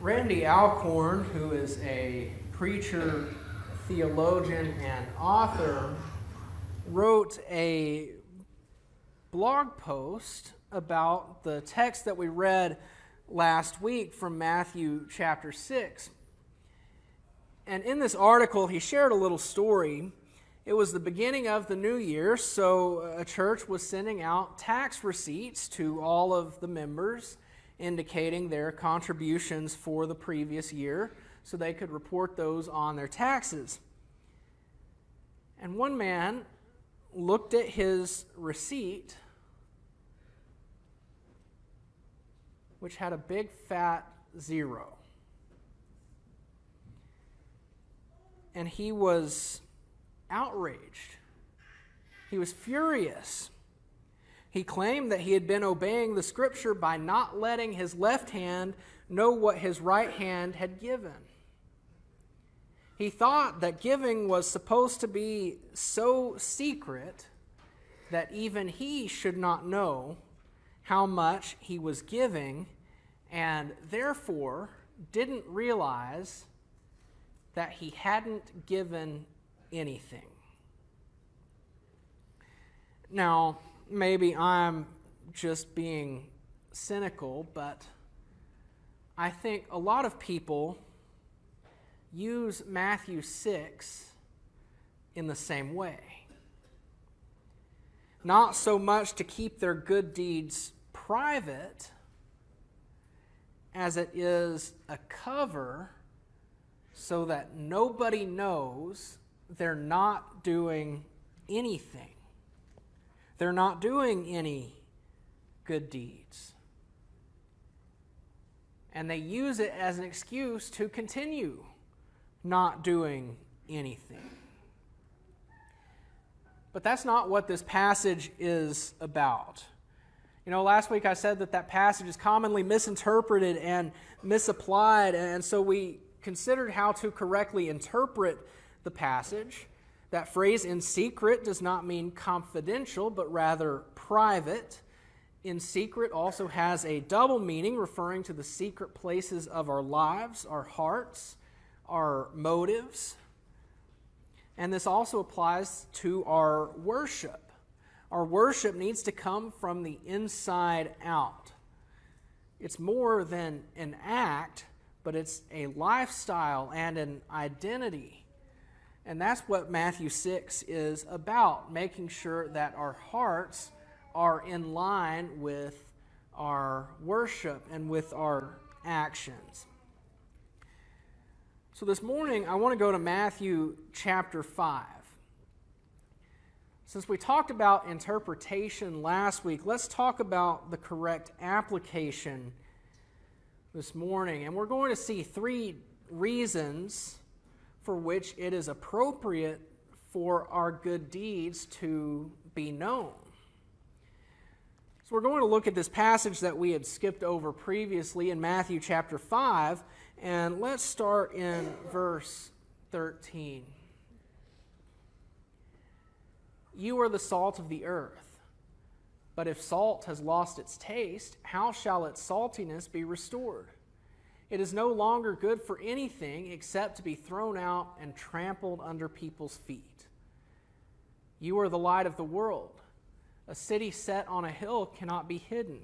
Randy Alcorn, who is a preacher, theologian, and author, wrote a blog post about the text that we read last week from Matthew chapter 6. And in this article, he shared a little story. It was the beginning of the new year, so a church was sending out tax receipts to all of the members, indicating their contributions for the previous year, so they could report those on their taxes. And one man looked at his receipt, which had a big fat 0. And he was outraged. He was furious. He claimed that he had been obeying the Scripture by not letting his left hand know what his right hand had given. He thought that giving was supposed to be so secret that even he should not know how much he was giving, and therefore didn't realize that he hadn't given anything. Now, maybe I'm just being cynical, but I think a lot of people use Matthew 6 in the same way. Not so much to keep their good deeds private as it is a cover so that nobody knows they're not doing anything. They're not doing any good deeds. And they use it as an excuse to continue not doing anything. But that's not what this passage is about. You know, last week I said that passage is commonly misinterpreted and misapplied, and so we considered how to correctly interpret the passage. That phrase, in secret, does not mean confidential, but rather private. In secret also has a double meaning, referring to the secret places of our lives, our hearts, our motives. And this also applies to our worship. Our worship needs to come from the inside out. It's more than an act, but it's a lifestyle and an identity. And that's what Matthew 6 is about, making sure that our hearts are in line with our worship and with our actions. So this morning, I want to go to Matthew chapter 5. Since we talked about interpretation last week, let's talk about the correct application this morning. And we're going to see 3 reasons for which it is appropriate for our good deeds to be known. So we're going to look at this passage that we had skipped over previously in Matthew chapter 5, and let's start in verse 13. You are the salt of the earth, but if salt has lost its taste, how shall its saltiness be restored? It is no longer good for anything except to be thrown out and trampled under people's feet. You are the light of the world. A city set on a hill cannot be hidden.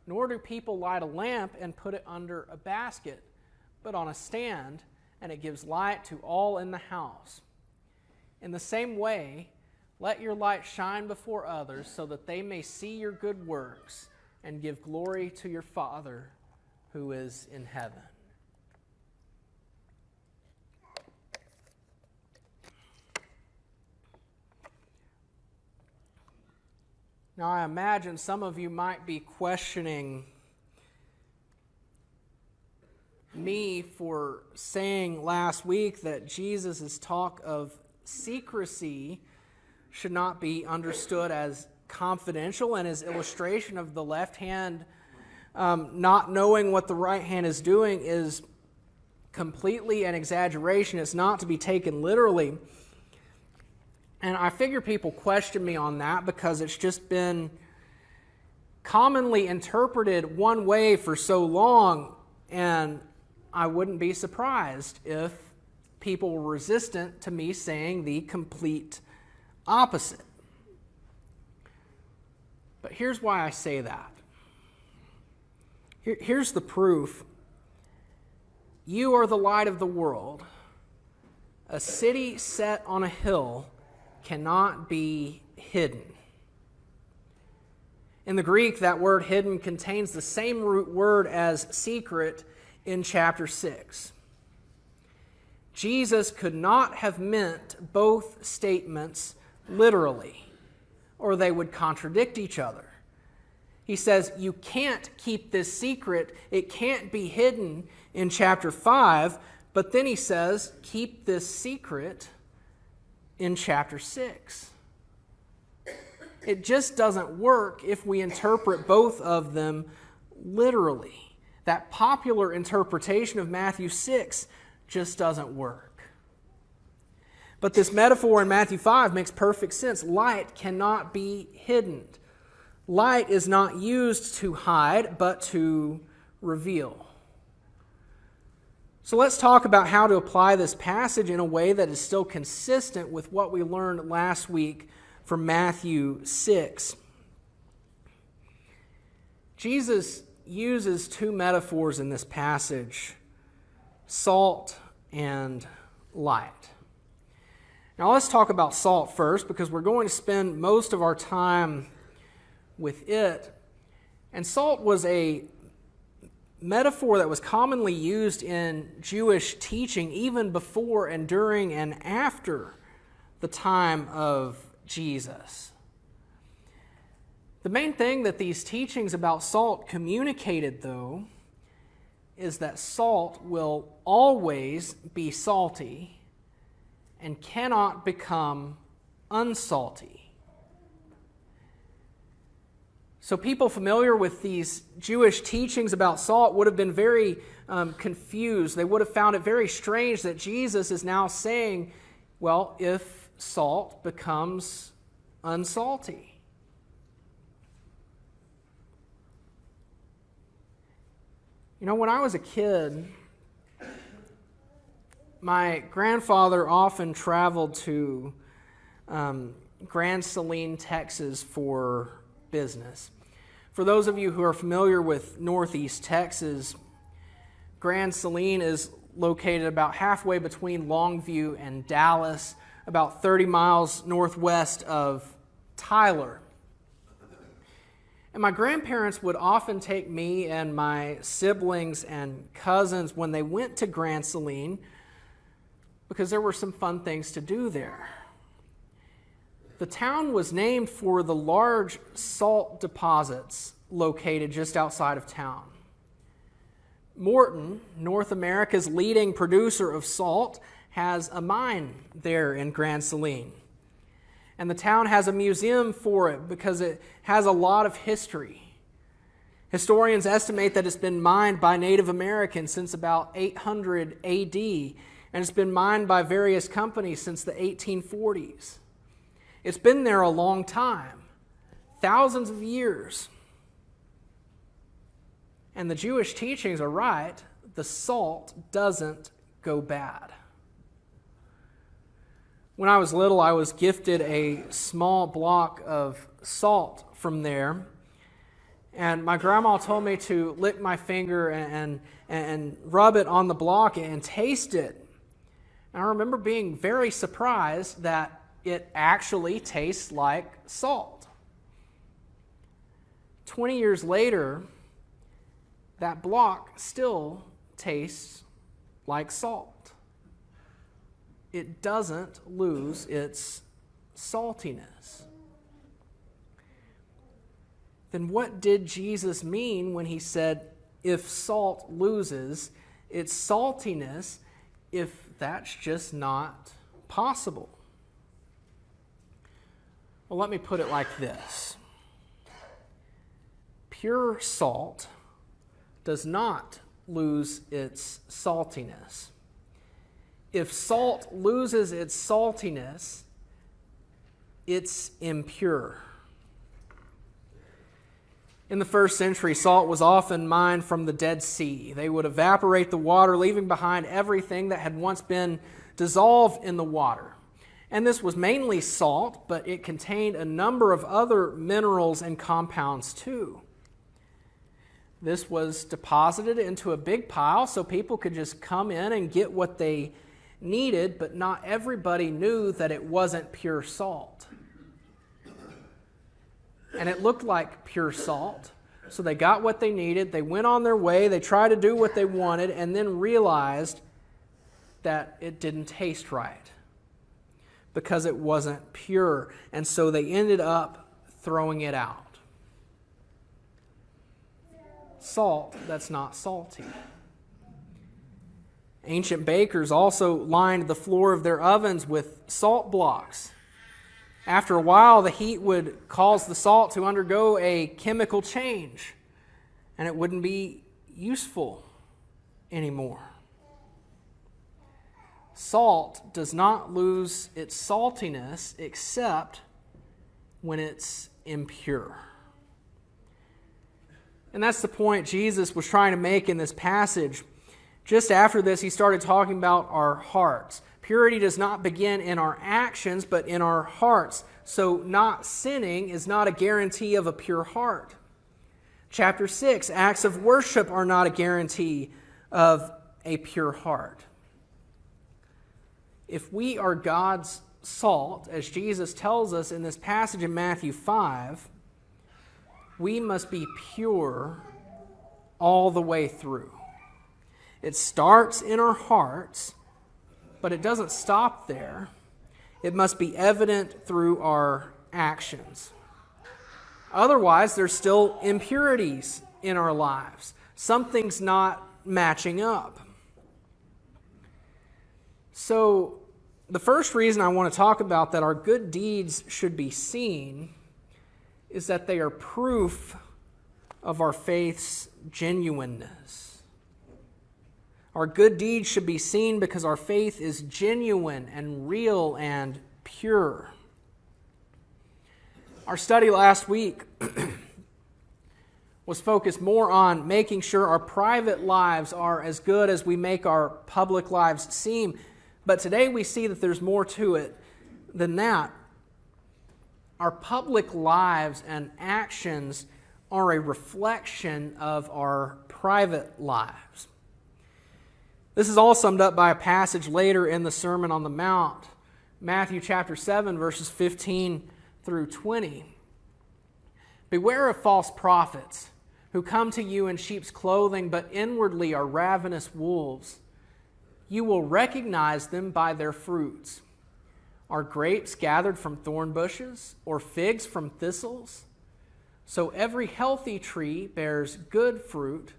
Nor do people light a lamp and put it under a basket, but on a stand, and it gives light to all in the house. In the same way, let your light shine before others so that they may see your good works and give glory to your Father who is in heaven. Now, I imagine some of you might be questioning me for saying last week that Jesus' talk of secrecy should not be understood as confidential, and his illustration of the left hand not knowing what the right hand is doing is completely an exaggeration. It's not to be taken literally. And I figure people question me on that because it's just been commonly interpreted one way for so long. And I wouldn't be surprised if people were resistant to me saying the complete opposite. But here's why I say that. Here's the proof. You are the light of the world. A city set on a hill cannot be hidden. In the Greek, that word hidden contains the same root word as secret in chapter 6. Jesus could not have meant both statements literally, or they would contradict each other. He says, you can't keep this secret, it can't be hidden in chapter 5, but then he says, keep this secret in chapter 6. It just doesn't work if we interpret both of them literally. That popular interpretation of Matthew 6 just doesn't work. But this metaphor in Matthew 5 makes perfect sense. Light cannot be hidden. Light is not used to hide, but to reveal. So let's talk about how to apply this passage in a way that is still consistent with what we learned last week from Matthew 6. Jesus uses two metaphors in this passage, salt and light. Now let's talk about salt first, because we're going to spend most of our time with it. And salt was a metaphor that was commonly used in Jewish teaching even before and during and after the time of Jesus. The main thing that these teachings about salt communicated, though, is that salt will always be salty and cannot become unsalty. So people familiar with these Jewish teachings about salt would have been very confused. They would have found it very strange that Jesus is now saying, well, if salt becomes unsalty. You know, when I was a kid, my grandfather often traveled to Grand Salem, Texas for business. For those of you who are familiar with Northeast Texas, Grand Salem is located about halfway between Longview and Dallas, about 30 miles northwest of Tyler. And my grandparents would often take me and my siblings and cousins when they went to Grand Salem because there were some fun things to do there. The town was named for the large salt deposits located just outside of town. Morton, North America's leading producer of salt, has a mine there in Grand Salem. And the town has a museum for it because it has a lot of history. Historians estimate that it's been mined by Native Americans since about 800 AD, and it's been mined by various companies since the 1840s. It's been there a long time, thousands of years. And the Jewish teachings are right. The salt doesn't go bad. When I was little, I was gifted a small block of salt from there. And my grandma told me to lick my finger and rub it on the block and taste it. And I remember being very surprised that it actually tastes like salt. 20 years later, that block still tastes like salt. It doesn't lose its saltiness. Then what did Jesus mean when he said, if salt loses its saltiness, if that's just not possible? Well, let me put it like this. Pure salt does not lose its saltiness. If salt loses its saltiness, it's impure. In the first century, salt was often mined from the Dead Sea. They would evaporate the water, leaving behind everything that had once been dissolved in the water. And this was mainly salt, but it contained a number of other minerals and compounds too. This was deposited into a big pile so people could just come in and get what they needed, but not everybody knew that it wasn't pure salt. And it looked like pure salt. So they got what they needed, they went on their way, they tried to do what they wanted, and then realized that it didn't taste right because it wasn't pure. And so they ended up throwing it out. Salt that's not salty. Ancient bakers also lined the floor of their ovens with salt blocks. After a while, the heat would cause the salt to undergo a chemical change, and it wouldn't be useful anymore. Salt does not lose its saltiness except when it's impure. And that's the point Jesus was trying to make in this passage. Just after this, he started talking about our hearts. Purity does not begin in our actions, but in our hearts. So not sinning is not a guarantee of a pure heart. Chapter 6, acts of worship are not a guarantee of a pure heart. If we are God's salt, as Jesus tells us in this passage in Matthew 5, we must be pure all the way through. It starts in our hearts, but it doesn't stop there. It must be evident through our actions. Otherwise, there's still impurities in our lives. Something's not matching up. So, the first reason I want to talk about that our good deeds should be seen is that they are proof of our faith's genuineness. Our good deeds should be seen because our faith is genuine and real and pure. Our study last week was focused more on making sure our private lives are as good as we make our public lives seem. But today we see that there's more to it than that. Our public lives and actions are a reflection of our private lives. This is all summed up by a passage later in the Sermon on the Mount, Matthew chapter 7, verses 15 through 20. Beware of false prophets who come to you in sheep's clothing, but inwardly are ravenous wolves. You will recognize them by their fruits. Are grapes gathered from thorn bushes, or figs from thistles? So every healthy tree bears good fruit,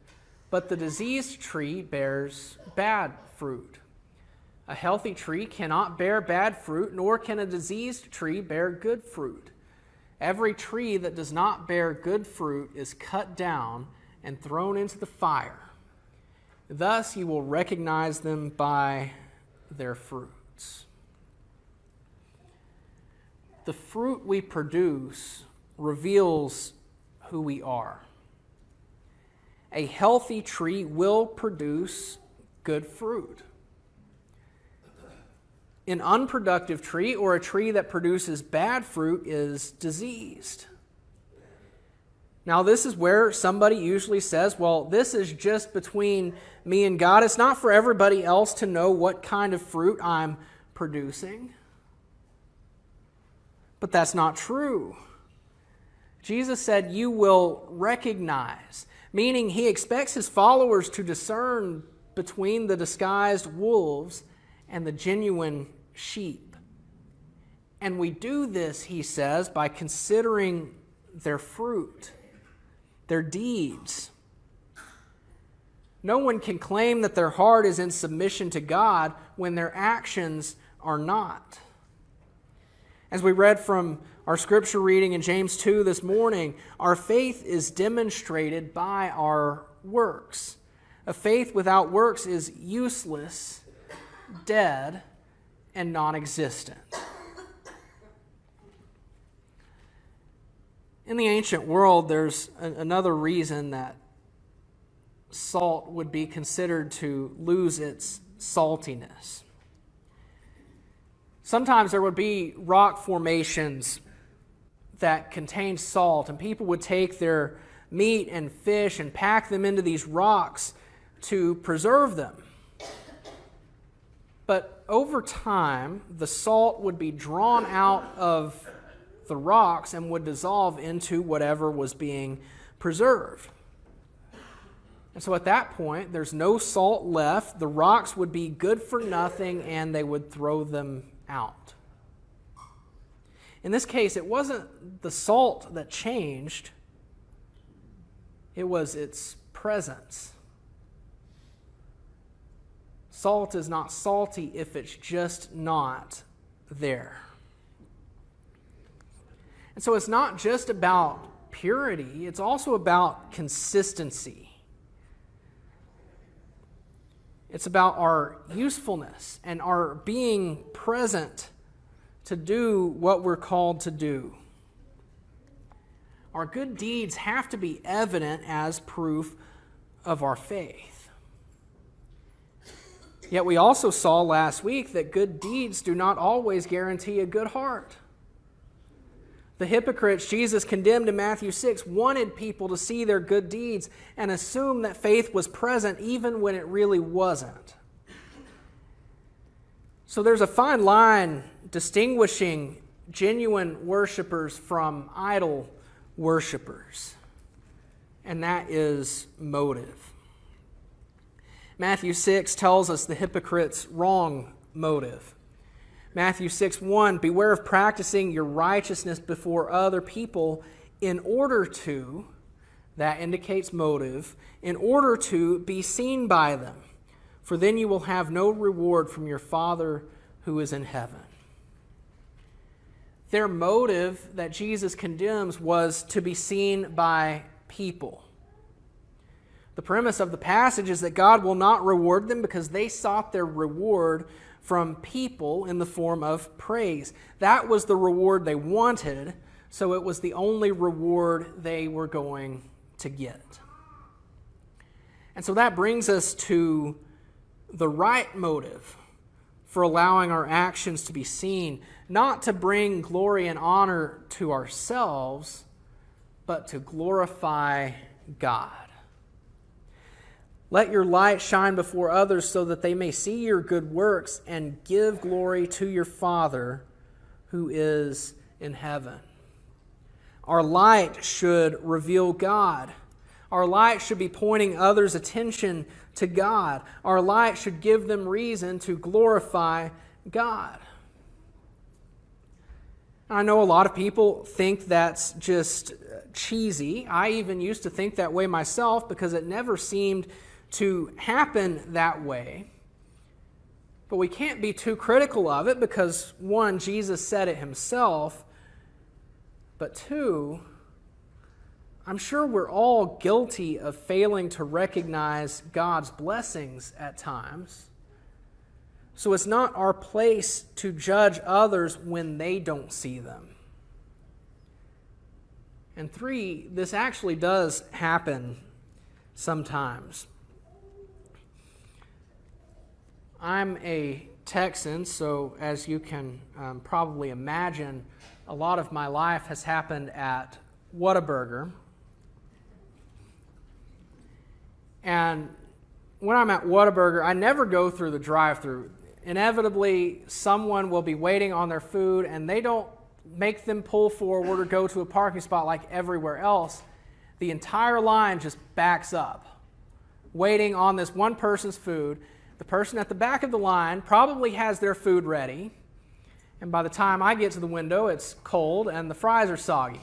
but the diseased tree bears bad fruit. A healthy tree cannot bear bad fruit, nor can a diseased tree bear good fruit. Every tree that does not bear good fruit is cut down and thrown into the fire. Thus you will recognize them by their fruits. The fruit we produce reveals who we are. A healthy tree will produce good fruit. An unproductive tree or a tree that produces bad fruit is diseased. Now, this is where somebody usually says, well, this is just between me and God. It's not for everybody else to know what kind of fruit I'm producing. But that's not true. Jesus said, you will recognize, meaning he expects his followers to discern between the disguised wolves and the genuine sheep. And we do this, he says, by considering their fruit, their deeds. No one can claim that their heart is in submission to God when their actions are not. As we read from our scripture reading in James 2 this morning, our faith is demonstrated by our works. A faith without works is useless, dead, and non-existent. In the ancient world, there's another reason that salt would be considered to lose its saltiness. Sometimes there would be rock formations that contained salt, and people would take their meat and fish and pack them into these rocks to preserve them. But over time, the salt would be drawn out of the rocks and would dissolve into whatever was being preserved. And so at that point, there's no salt left. The rocks would be good for nothing, and they would throw them out. In this case, it wasn't the salt that changed. It was its presence. Salt is not salty if it's just not there. And so it's not just about purity, it's also about consistency. It's about our usefulness and our being present to do what we're called to do. Our good deeds have to be evident as proof of our faith. Yet we also saw last week that good deeds do not always guarantee a good heart. The hypocrites Jesus condemned in Matthew 6 wanted people to see their good deeds and assume that faith was present even when it really wasn't. So there's a fine line distinguishing genuine worshipers from idol worshipers, and that is motive. Matthew 6 tells us the hypocrite's wrong motive. Matthew 6:1, beware of practicing your righteousness before other people in order to, that indicates motive, in order to be seen by them, for then you will have no reward from your Father who is in heaven. Their motive that Jesus condemns was to be seen by people. The premise of the passage is that God will not reward them because they sought their reward from people in the form of praise. That was the reward they wanted, so it was the only reward they were going to get. And so that brings us to the right motive for allowing our actions to be seen, not to bring glory and honor to ourselves, but to glorify God. Let your light shine before others so that they may see your good works and give glory to your Father who is in heaven. Our light should reveal God. Our light should be pointing others' attention to God. Our light should give them reason to glorify God. I know a lot of people think that's just cheesy. I even used to think that way myself because it never seemed to happen that way. But we can't be too critical of it because, one, Jesus said it himself, but two, I'm sure we're all guilty of failing to recognize God's blessings at times. So it's not our place to judge others when they don't see them. And three, this actually does happen sometimes. I'm a Texan, so as you can probably imagine, a lot of my life has happened at Whataburger. And when I'm at Whataburger, I never go through the drive-thru. Inevitably, someone will be waiting on their food, and they don't make them pull forward or go to a parking spot like everywhere else. The entire line just backs up, waiting on this one person's food. The person at the back of the line probably has their food ready, and by the time I get to the window, it's cold and the fries are soggy.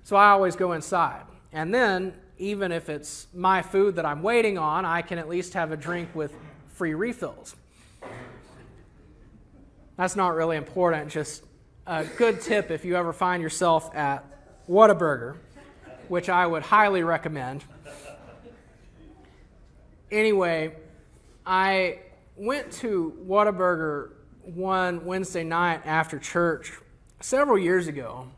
So I always go inside. And then, even if it's my food that I'm waiting on, I can at least have a drink with free refills. That's not really important, just a good tip if you ever find yourself at Whataburger, which I would highly recommend. Anyway, I went to Whataburger one Wednesday night after church several years ago,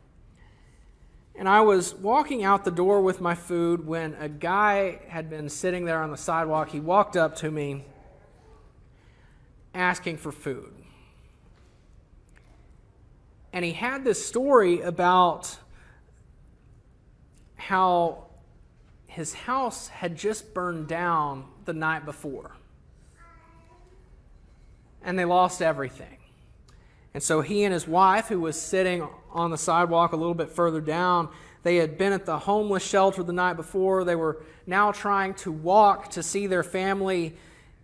And I was walking out the door with my food when a guy had been sitting there on the sidewalk. He walked up to me asking for food. And he had this story about how his house had just burned down the night before. And they lost everything. And so he and his wife, who was sitting on the sidewalk a little bit further down, they had been at the homeless shelter the night before. They were now trying to walk to see their family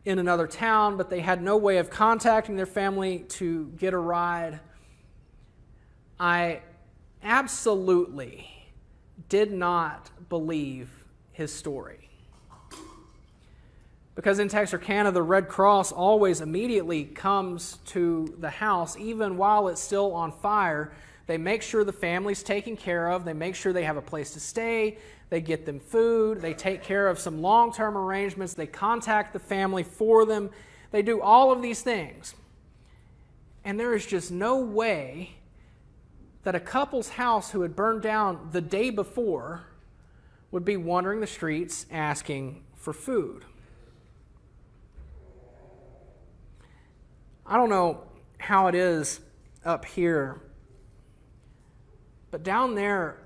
in another town, but they had no way of contacting their family to get a ride. I absolutely did not believe his story. Because in Texarkana, the Red Cross always immediately comes to the house, even while it's still on fire. They make sure the family's taken care of. They make sure they have a place to stay. They get them food. They take care of some long-term arrangements. They contact the family for them. They do all of these things. And there is just no way that a couple's house who had burned down the day before would be wandering the streets asking for food. I don't know how it is up here, but down there,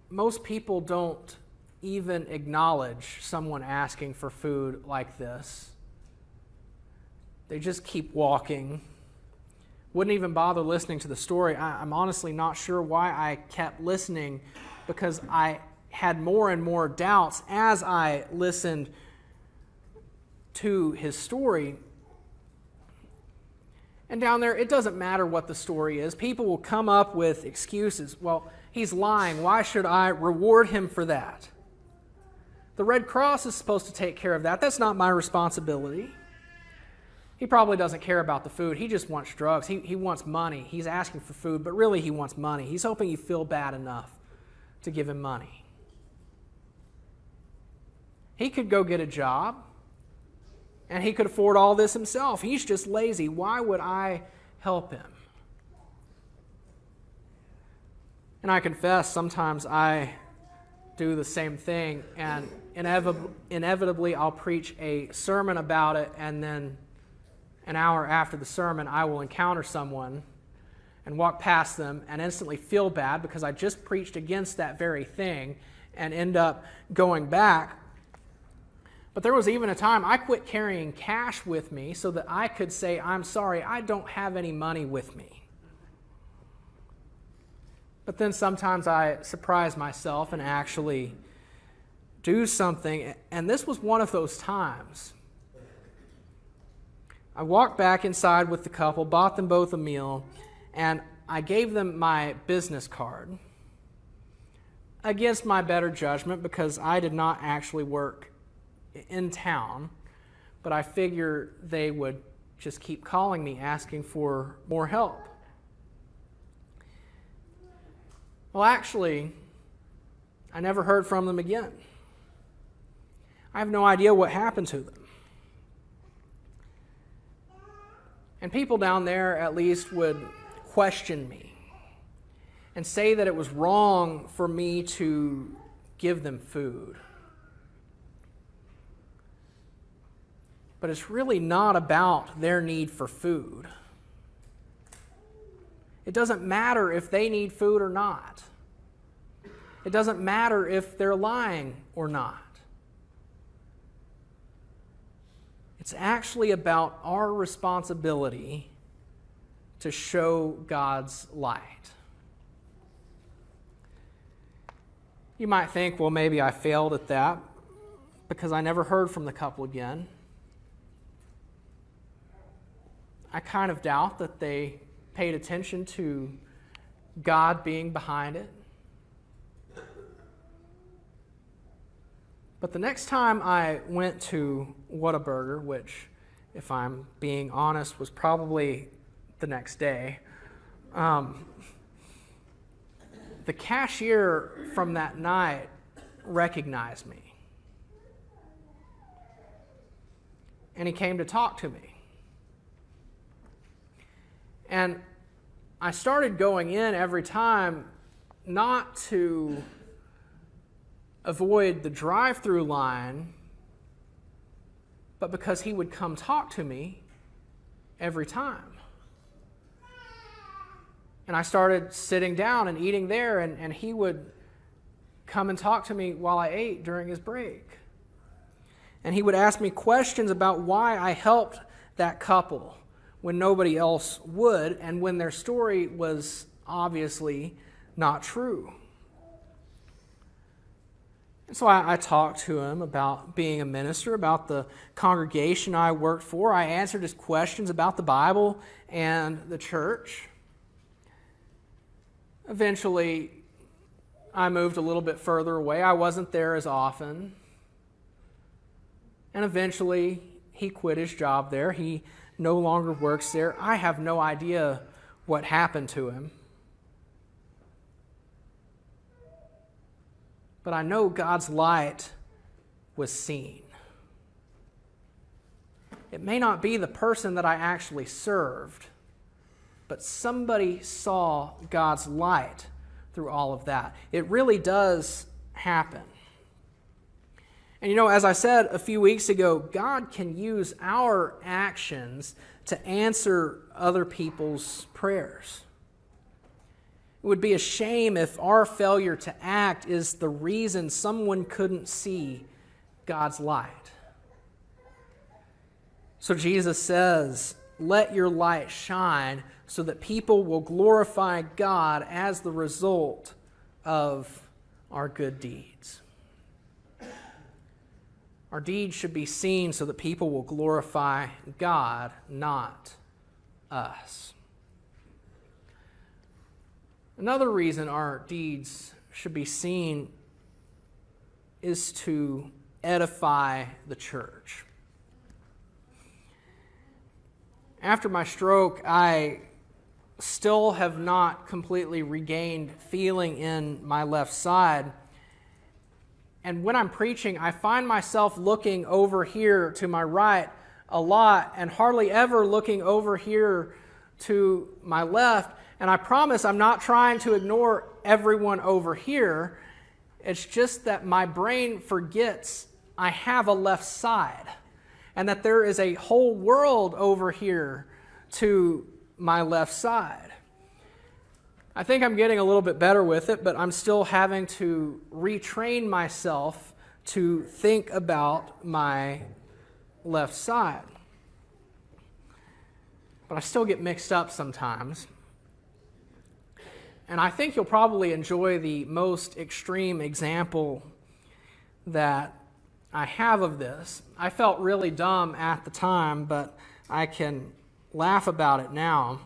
most people don't even acknowledge someone asking for food like this. They just keep walking. Wouldn't even bother listening to the story. I'm honestly not sure why I kept listening, because I had more and more doubts as I listened to his story. And down there, it doesn't matter what the story is. People will come up with excuses. Well, he's lying. Why should I reward him for that? The Red Cross is supposed to take care of that. That's not my responsibility. He probably doesn't care about the food. He just wants drugs. He wants money. He's asking for food, but really he wants money. He's hoping you feel bad enough to give him money. He could go get a job, and he could afford all this himself. He's just lazy. Why would I help him? And I confess, sometimes I do the same thing, and inevitably I'll preach a sermon about it, and then an hour after the sermon I will encounter someone and walk past them and instantly feel bad because I just preached against that very thing and end up going back. But there was even a time I quit carrying cash with me so that I could say, I'm sorry, I don't have any money with me. But then sometimes I surprise myself and actually do something, and this was one of those times. I walked back inside with the couple, bought them both a meal, and I gave them my business card against my better judgment because I did not actually work in town, but I figured they would just keep calling me asking for more help. Well, actually, I never heard from them again. I have no idea what happened to them. And people down there at least would question me and say that it was wrong for me to give them food. But it's really not about their need for food. It doesn't matter if they need food or not. It doesn't matter if they're lying or not. It's actually about our responsibility to show God's light. You might think, well, maybe I failed at that because I never heard from the couple again. I kind of doubt that they paid attention to God being behind it. But the next time I went to Whataburger, which, if I'm being honest, was probably the next day, the cashier from that night recognized me. And he came to talk to me. And I started going in every time not to avoid the drive-through line, but because he would come talk to me every time. And I started sitting down and eating there, and he would come and talk to me while I ate during his break. And he would ask me questions about why I helped that couple when nobody else would, and when their story was obviously not true. And so I talked to him about being a minister, about the congregation I worked for. I answered his questions about the Bible and the church. Eventually, I moved a little bit further away. I wasn't there as often. And eventually, he quit his job there. He no longer works there. I have no idea what happened to him. But I know God's light was seen. It may not be the person that I actually served, but somebody saw God's light through all of that. It really does happen. And as I said a few weeks ago, God can use our actions to answer other people's prayers. It would be a shame if our failure to act is the reason someone couldn't see God's light. So Jesus says, "Let your light shine so that people will glorify God as the result of our good deeds." Our deeds should be seen so that people will glorify God, not us. Another reason our deeds should be seen is to edify the church. After my stroke, I still have not completely regained feeling in my left side. And when I'm preaching, I find myself looking over here to my right a lot and hardly ever looking over here to my left. And I promise I'm not trying to ignore everyone over here. It's just that my brain forgets I have a left side and that there is a whole world over here to my left side. I think I'm getting a little bit better with it, but I'm still having to retrain myself to think about my left side. But I still get mixed up sometimes. And I think you'll probably enjoy the most extreme example that I have of this. I felt really dumb at the time, but I can laugh about it now.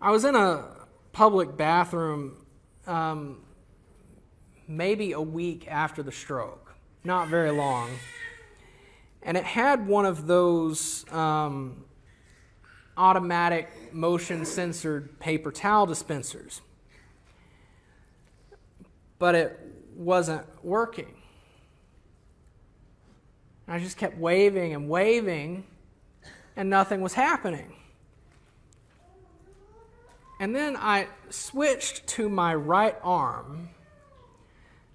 I was in a public bathroom maybe a week after the stroke, not very long. And it had one of those automatic motion-censored paper towel dispensers. But it wasn't working. I just kept waving and waving, and nothing was happening. And then I switched to my right arm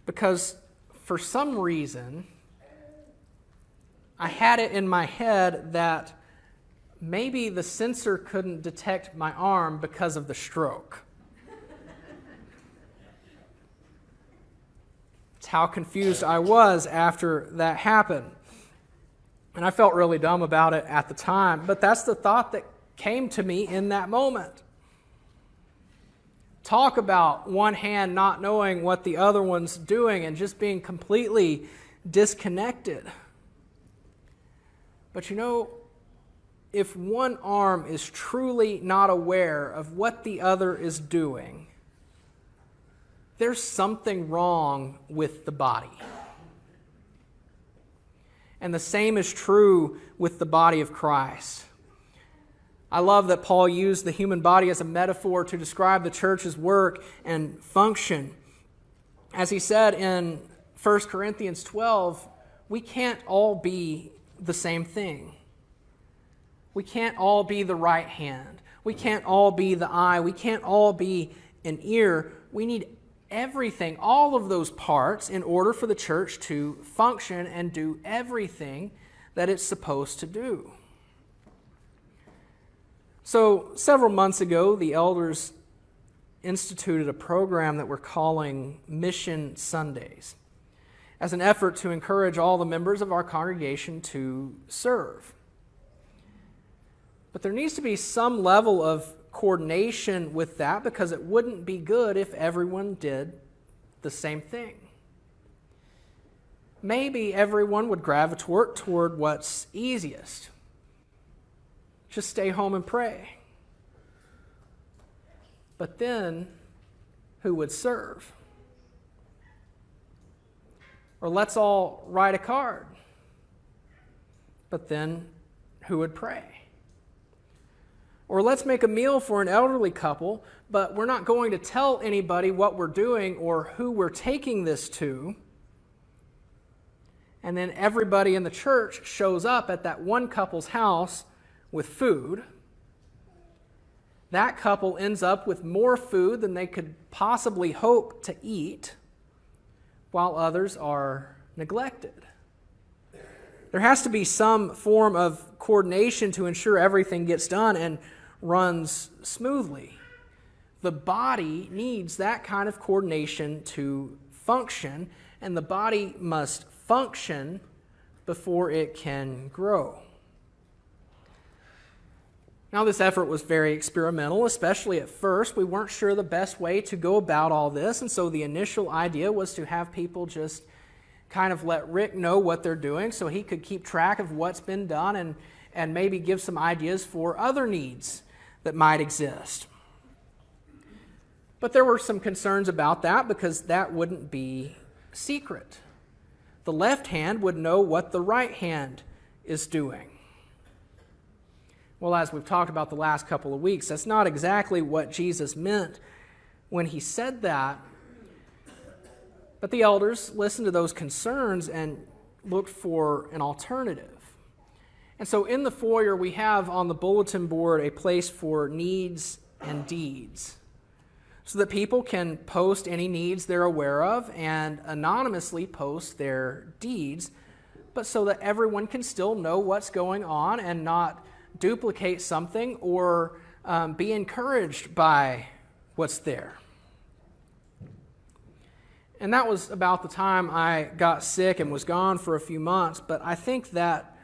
because for some reason I had it in my head that maybe the sensor couldn't detect my arm because of the stroke. That's how confused I was after that happened. And I felt really dumb about it at the time, but that's the thought that came to me in that moment. Talk about one hand not knowing what the other one's doing and just being completely disconnected. But if one arm is truly not aware of what the other is doing, there's something wrong with the body. And the same is true with the body of Christ. I love that Paul used the human body as a metaphor to describe the church's work and function. As he said in 1 Corinthians 12, we can't all be the same thing. We can't all be the right hand. We can't all be the eye. We can't all be an ear. We need everything, all of those parts, in order for the church to function and do everything that it's supposed to do. So several months ago, the elders instituted a program that we're calling Mission Sundays as an effort to encourage all the members of our congregation to serve. But there needs to be some level of coordination with that, because it wouldn't be good if everyone did the same thing. Maybe everyone would gravitate toward what's easiest. Just stay home and pray. But then, who would serve? Or let's all write a card. But then, who would pray? Or let's make a meal for an elderly couple, but we're not going to tell anybody what we're doing or who we're taking this to. And then everybody in the church shows up at that one couple's house with food. That couple ends up with more food than they could possibly hope to eat, while others are neglected. There has to be some form of coordination to ensure everything gets done and runs smoothly. The body needs that kind of coordination to function, and the body must function before it can grow. Now, this effort was very experimental, especially at first. We weren't sure the best way to go about all this, and so the initial idea was to have people just kind of let Rick know what they're doing so he could keep track of what's been done and maybe give some ideas for other needs that might exist. But there were some concerns about that, because that wouldn't be secret. The left hand would know what the right hand is doing. Well, as we've talked about the last couple of weeks, that's not exactly what Jesus meant when he said that. But the elders listened to those concerns and looked for an alternative. And so in the foyer, we have on the bulletin board a place for needs and deeds, so that people can post any needs they're aware of and anonymously post their deeds, but so that everyone can still know what's going on and not duplicate something or be encouraged by what's there. And that was about the time I got sick and was gone for a few months, but I think that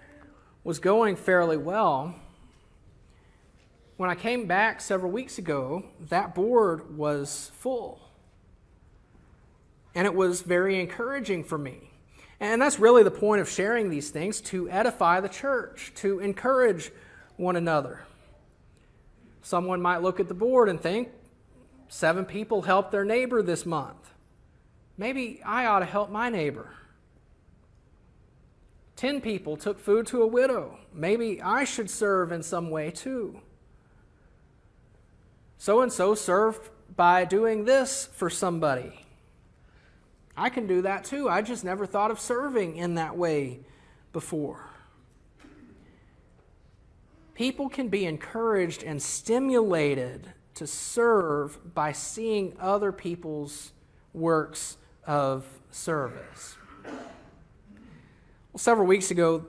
was going fairly well. When I came back several weeks ago, that board was full. And it was very encouraging for me. And that's really the point of sharing these things, to edify the church, to encourage one another. Someone might look at the board and think, 7 people helped their neighbor this month. Maybe I ought to help my neighbor. 10 people took food to a widow. Maybe I should serve in some way too. So-and-so served by doing this for somebody. I can do that too. I just never thought of serving in that way before. People can be encouraged and stimulated to serve by seeing other people's works of service. Well, several weeks ago,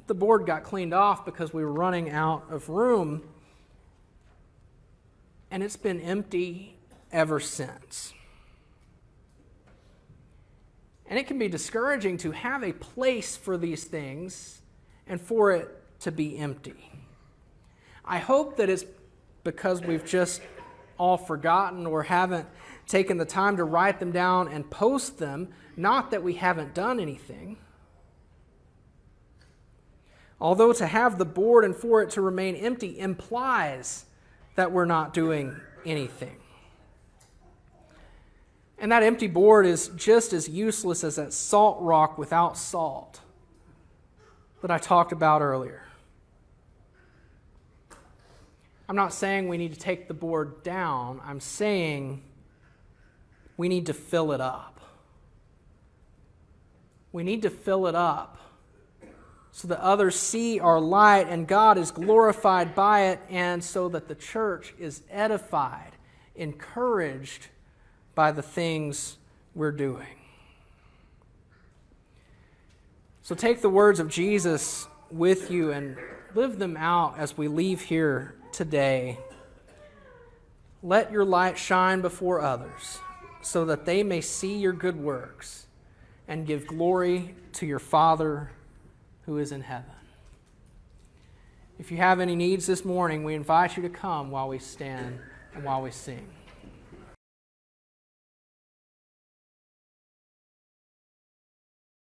the board got cleaned off because we were running out of room, and it's been empty ever since. And it can be discouraging to have a place for these things and for it to be empty. I hope that it's because we've just all forgotten or haven't taken the time to write them down and post them, not that we haven't done anything. Although to have the board and for it to remain empty implies that we're not doing anything. And that empty board is just as useless as that salt rock without salt that I talked about earlier. I'm not saying we need to take the board down. I'm saying we need to fill it up. We need to fill it up so that others see our light and God is glorified by it, and so that the church is edified encouraged by the things we're doing. So take the words of Jesus with you and live them out as we leave here today. Let your light shine before others, so that they may see your good works and give glory to your Father who is in heaven. If you have any needs this morning, we invite you to come while we stand and while we sing.